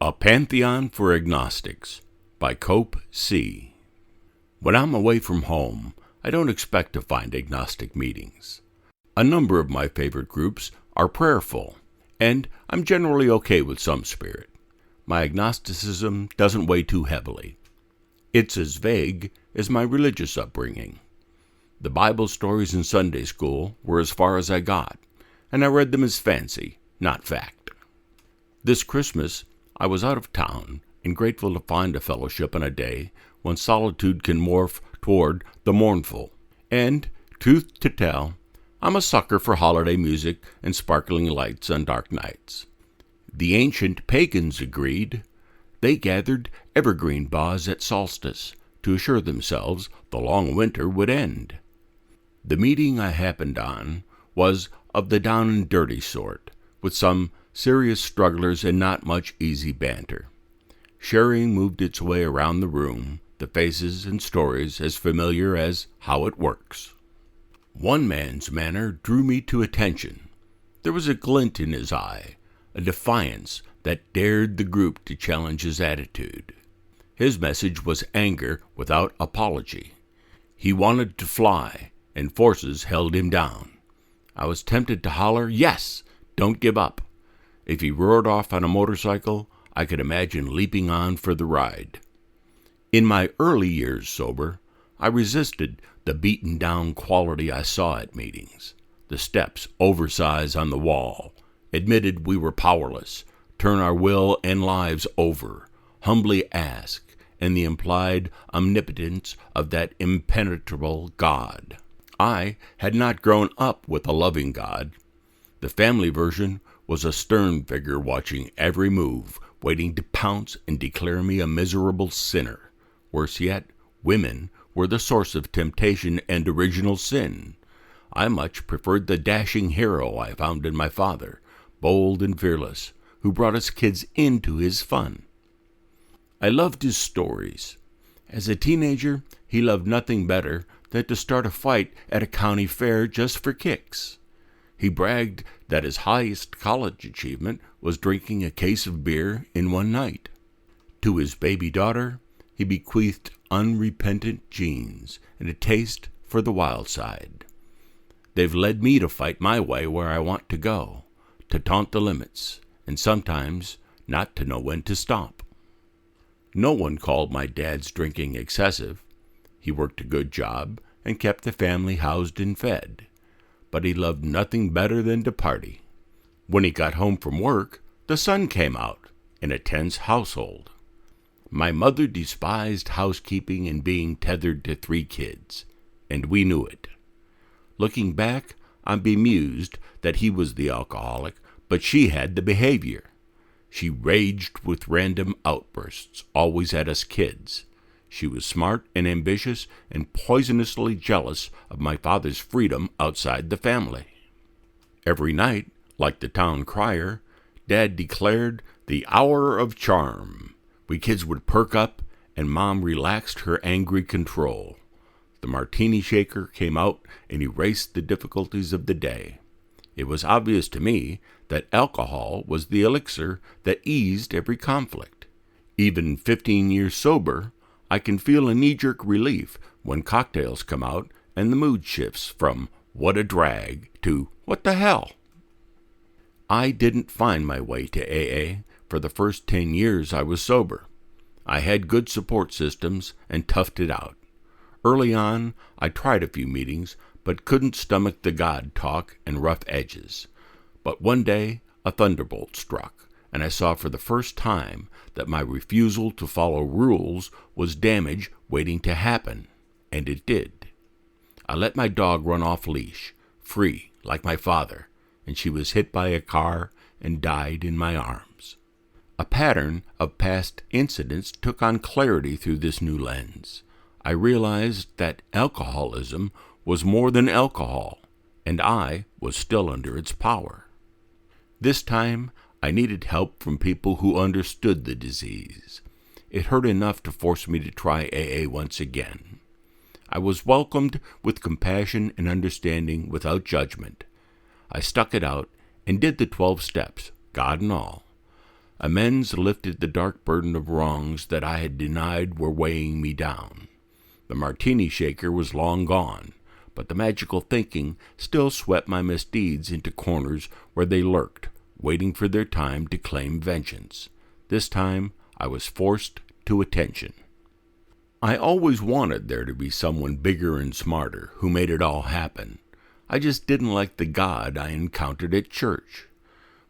A Pantheon for Agnostics by Cope C. When I'm away from home, I don't expect to find agnostic meetings. A number of my favorite groups are prayerful, and I'm generally okay with some spirit. My agnosticism doesn't weigh too heavily. It's as vague as my religious upbringing. The Bible stories in Sunday school were as far as I got, and I read them as fancy, not fact. This Christmas, I was out of town and grateful to find a fellowship on a day when solitude can morph toward the mournful. And, truth to tell, I'm a sucker for holiday music and sparkling lights on dark nights. The ancient pagans agreed. They gathered evergreen boughs at solstice to assure themselves the long winter would end. The meeting I happened on was of the down and dirty sort, with some serious strugglers and not much easy banter. Sharing moved its way around the room, the faces and stories as familiar as how it works. One man's manner drew me to attention. There was a glint in his eye, a defiance that dared the group to challenge his attitude. His message was anger without apology. He wanted to fly, and forces held him down. I was tempted to holler, "Yes, don't give up." If he roared off on a motorcycle, I could imagine leaping on for the ride. In my early years sober, I resisted the beaten-down quality I saw at meetings. The steps oversize on the wall, admitted we were powerless, turn our will and lives over, humbly ask, and the implied omnipotence of that impenetrable God. I had not grown up with a loving God. The family version was a stern figure watching every move, waiting to pounce and declare me a miserable sinner. Worse yet, women were the source of temptation and original sin. I much preferred the dashing hero I found in my father, bold and fearless, who brought us kids into his fun. I loved his stories. As a teenager, he loved nothing better than to start a fight at a county fair just for kicks. He bragged that his highest college achievement was drinking a case of beer in one night. To his baby daughter, he bequeathed unrepentant genes and a taste for the wild side. They've led me to fight my way where I want to go, to taunt the limits, and sometimes not to know when to stop. No one called my dad's drinking excessive. He worked a good job and kept the family housed and fed. But he loved nothing better than to party. When he got home from work, the sun came out in a tense household. My mother despised housekeeping and being tethered to 3 kids, and we knew it. Looking back, I'm bemused that he was the alcoholic, but she had the behavior. She raged with random outbursts, always at us kids. She was smart and ambitious and poisonously jealous of my father's freedom outside the family. Every night, like the town crier, Dad declared the hour of charm. We kids would perk up, and Mom relaxed her angry control. The martini shaker came out and erased the difficulties of the day. It was obvious to me that alcohol was the elixir that eased every conflict. Even 15 years sober, I can feel a knee-jerk relief when cocktails come out and the mood shifts from "what a drag" to "what the hell." I didn't find my way to AA for the first 10 years I was sober. I had good support systems and toughed it out. Early on, I tried a few meetings, but couldn't stomach the God talk and rough edges. But one day, a thunderbolt struck, and I saw for the first time that my refusal to follow rules was damage waiting to happen, and it did. I let my dog run off leash, free, like my father, and she was hit by a car and died in my arms. A pattern of past incidents took on clarity through this new lens. I realized that alcoholism was more than alcohol, and I was still under its power. This time, I needed help from people who understood the disease. It hurt enough to force me to try AA once again. I was welcomed with compassion and understanding without judgment. I stuck it out and did the 12 steps, God and all. Amends lifted the dark burden of wrongs that I had denied were weighing me down. The martini shaker was long gone, but the magical thinking still swept my misdeeds into corners where they lurked, waiting for their time to claim vengeance. This time I was forced to attention. I always wanted there to be someone bigger and smarter who made it all happen. I just didn't like the God I encountered at church.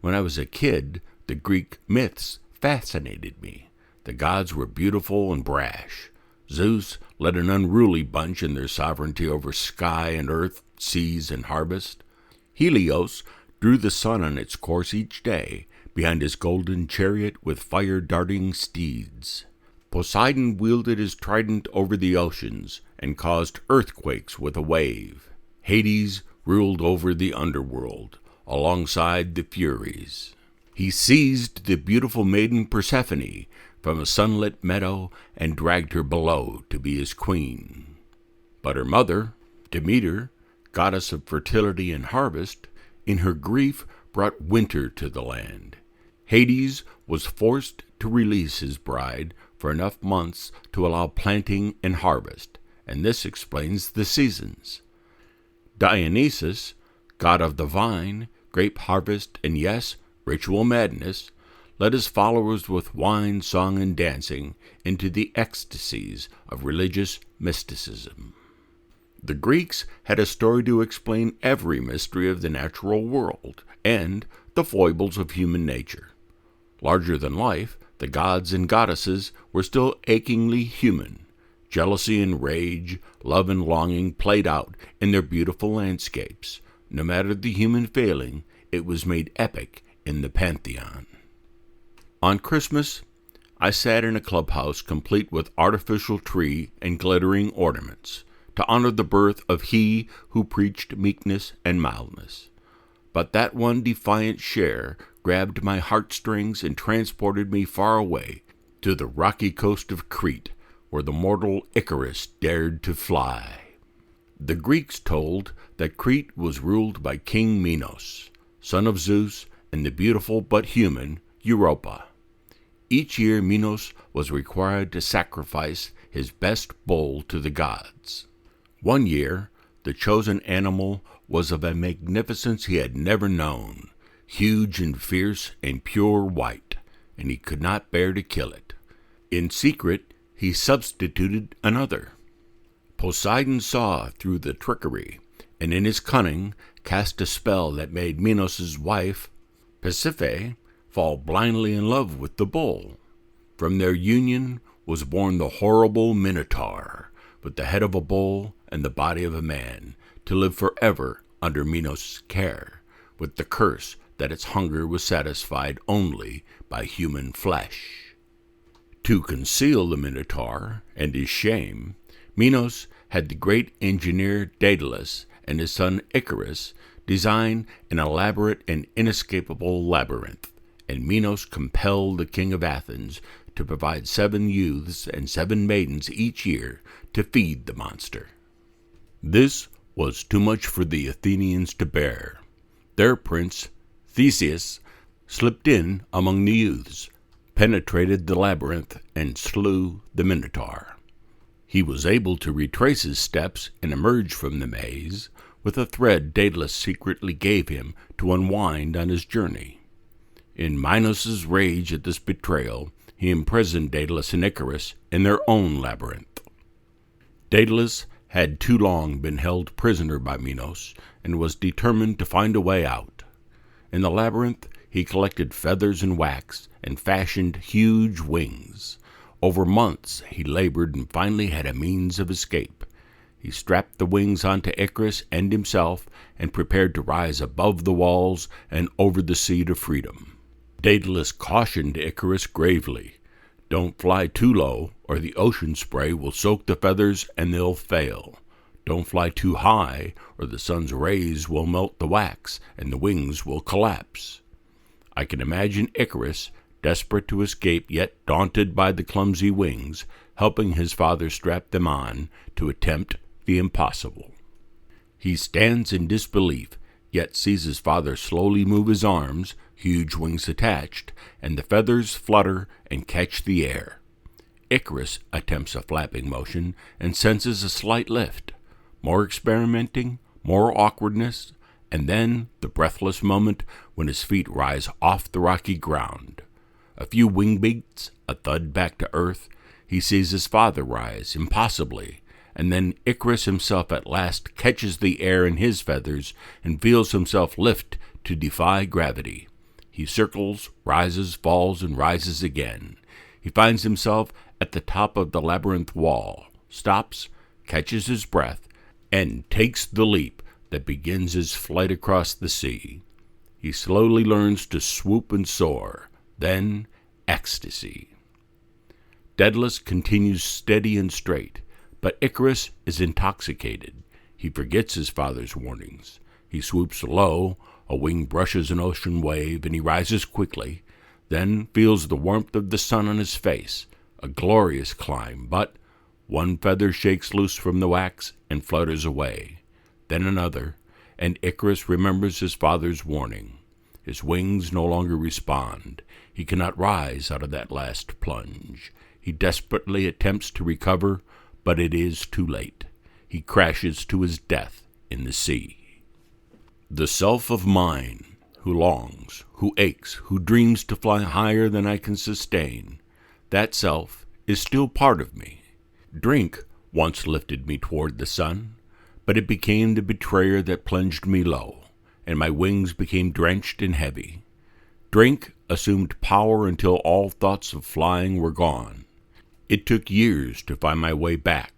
When I was a kid, the Greek myths fascinated me. The gods were beautiful and brash. Zeus led an unruly bunch in their sovereignty over sky and earth, seas and harvest. Helios drew the sun on its course each day behind his golden chariot with fire-darting steeds. Poseidon wielded his trident over the oceans and caused earthquakes with a wave. Hades ruled over the underworld, alongside the Furies. He seized the beautiful maiden Persephone from a sunlit meadow and dragged her below to be his queen. But her mother, Demeter, goddess of fertility and harvest, in her grief brought winter to the land. Hades was forced to release his bride for enough months to allow planting and harvest, and this explains the seasons. Dionysus, god of the vine, grape harvest, and yes, ritual madness, led his followers with wine, song, and dancing into the ecstasies of religious mysticism. The Greeks had a story to explain every mystery of the natural world and the foibles of human nature. Larger than life, the gods and goddesses were still achingly human. Jealousy and rage, love and longing played out in their beautiful landscapes. No matter the human failing, it was made epic in the Pantheon. On Christmas, I sat in a clubhouse complete with artificial tree and glittering ornaments, to honor the birth of he who preached meekness and mildness. But that one defiant share grabbed my heartstrings and transported me far away to the rocky coast of Crete, where the mortal Icarus dared to fly. The Greeks told that Crete was ruled by King Minos, son of Zeus and the beautiful but human Europa. Each year Minos was required to sacrifice his best bull to the gods. One year, the chosen animal was of a magnificence he had never known, huge and fierce and pure white, and he could not bear to kill it. In secret, he substituted another. Poseidon saw through the trickery, and in his cunning cast a spell that made Minos' wife, Pasiphae, fall blindly in love with the bull. From their union was born the horrible Minotaur, with the head of a bull and the body of a man, to live forever under Minos' care, with the curse that its hunger was satisfied only by human flesh. To conceal the Minotaur and his shame, Minos had the great engineer Daedalus and his son Icarus design an elaborate and inescapable labyrinth, and Minos compelled the king of Athens to provide 7 youths and 7 maidens each year to feed the monster. This was too much for the Athenians to bear. Their prince, Theseus, slipped in among the youths, penetrated the labyrinth, and slew the Minotaur. He was able to retrace his steps and emerge from the maze with a thread Daedalus secretly gave him to unwind on his journey. In Minos' rage at this betrayal, he imprisoned Daedalus and Icarus in their own labyrinth. Daedalus had too long been held prisoner by Minos and was determined to find a way out. In the labyrinth, he collected feathers and wax and fashioned huge wings. Over months, he labored and finally had a means of escape. He strapped the wings onto Icarus and himself and prepared to rise above the walls and over the sea to freedom. Daedalus cautioned Icarus gravely, "Don't fly too low, or the ocean spray will soak the feathers and they'll fail. Don't fly too high, or the sun's rays will melt the wax and the wings will collapse." I can imagine Icarus, desperate to escape yet daunted by the clumsy wings, helping his father strap them on to attempt the impossible. He stands in disbelief, yet sees his father slowly move his arms, huge wings attached, and the feathers flutter and catch the air. Icarus attempts a flapping motion and senses a slight lift. More experimenting, more awkwardness, and then the breathless moment when his feet rise off the rocky ground. A few wing beats, a thud back to earth. He sees his father rise, impossibly, and then Icarus himself at last catches the air in his feathers and feels himself lift to defy gravity. He circles, rises, falls, and rises again. He finds himself at the top of the labyrinth wall, stops, catches his breath, and takes the leap that begins his flight across the sea. He slowly learns to swoop and soar, then ecstasy. Daedalus continues steady and straight, but Icarus is intoxicated. He forgets his father's warnings. He swoops low, a wing brushes an ocean wave, and he rises quickly, then feels the warmth of the sun on his face. A glorious climb, but one feather shakes loose from the wax and flutters away. Then another, and Icarus remembers his father's warning. His wings no longer respond. He cannot rise out of that last plunge. He desperately attempts to recover, but it is too late. He crashes to his death in the sea. The self of mine, who longs, who aches, who dreams to fly higher than I can sustain, that self is still part of me. Drink once lifted me toward the sun, but it became the betrayer that plunged me low, and my wings became drenched and heavy. Drink assumed power until all thoughts of flying were gone. It took years to find my way back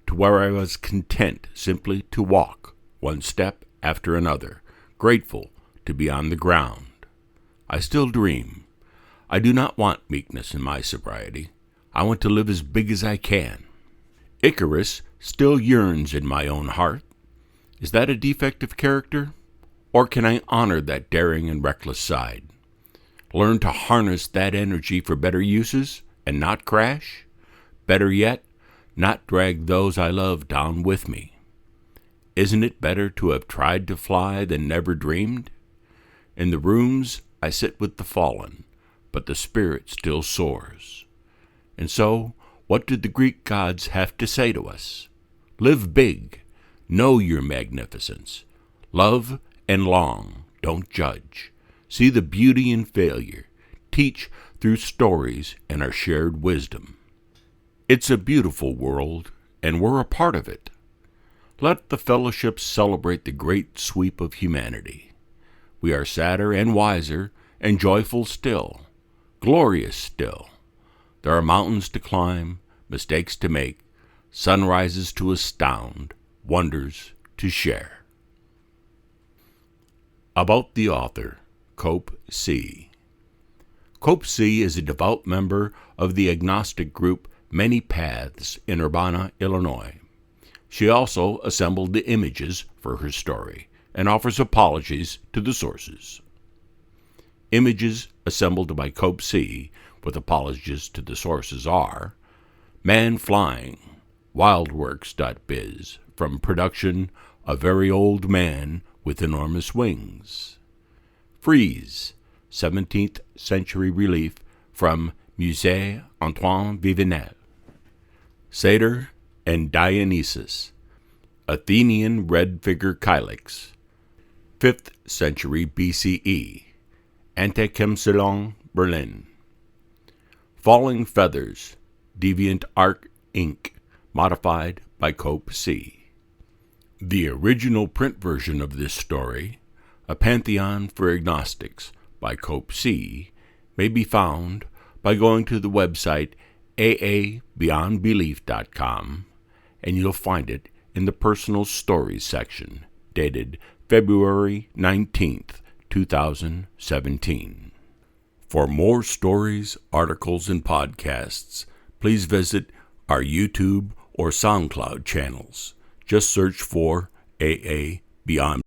to where I was content simply to walk, one step after another, grateful to be on the ground. I still dream. I do not want meekness in my sobriety. I want to live as big as I can. Icarus still yearns in my own heart. Is that a defect of character? Or can I honor that daring and reckless side? Learn to harness that energy for better uses and not crash? Better yet, not drag those I love down with me. Isn't it better to have tried to fly than never dreamed? In the rooms I sit with the fallen, but the spirit still soars. And so, what did the Greek gods have to say to us? Live big. Know your magnificence. Love and long. Don't judge. See the beauty in failure. Teach through stories and our shared wisdom. It's a beautiful world, and we're a part of it. Let the fellowship celebrate the great sweep of humanity. We are sadder and wiser and joyful still, glorious still. There are mountains to climb, mistakes to make, sunrises to astound, wonders to share. About the author, Cope C. Cope C is a devout member of the agnostic group Many Paths in Urbana, Illinois. She also assembled the images for her story and offers apologies to the sources. Images assembled by Cope C with apologies to the sources are Man Flying, wildworks.biz, from production A Very Old Man with Enormous Wings. Frieze, 17th century relief from Musée Antoine Vivenel. Satyr and Dionysus, Athenian red figure Kylix, 5th century BCE, Antikythera, Berlin. Falling Feathers, Deviant Art Inc., modified by Cope C. The original print version of this story, A Pantheon for Agnostics, by Cope C., may be found by going to the website aabeyondbelief.com, and you'll find it in the Personal Stories section, dated February 19th, 2017. For more stories, articles, and podcasts, please visit our YouTube or SoundCloud channels. Just search for AA Beyond